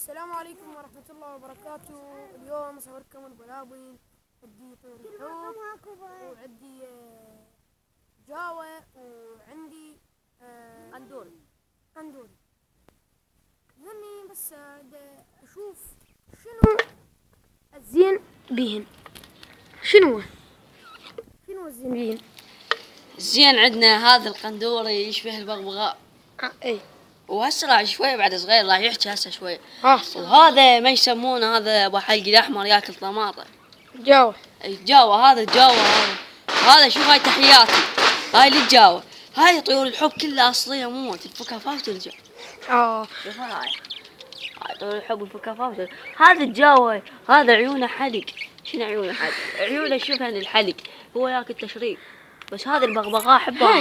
السلام عليكم ورحمة الله وبركاته. اليوم أصوركم البلابين. عندي طيور الحب، وعندي وجاوه، وعندي وقندور. يعني بس أشوف شنو الزين بيهن. شنو الزين بيهن؟ زين عندنا هذا القندور يشبه البغبغاء. اي، واسرع شوي بعد صغير راح يحكي هسه شوي. وهذا ما يسمونه هذا ابو حلق الاحمر ياكل طماطم. جاوه. الجاوه هذا شوف هاي تحياتي. هاي للجاوه. هاي طيور الحب كلها اصليه موت تفكها وترجع. شوف هاي طيور الحب وتفكها. هذا الجاوه هذا عيونه حلق. شنو عيونه حلق؟ عيونه شبه الحلق. هو ياكل تشريب. بس هذا البغبغاء حبه.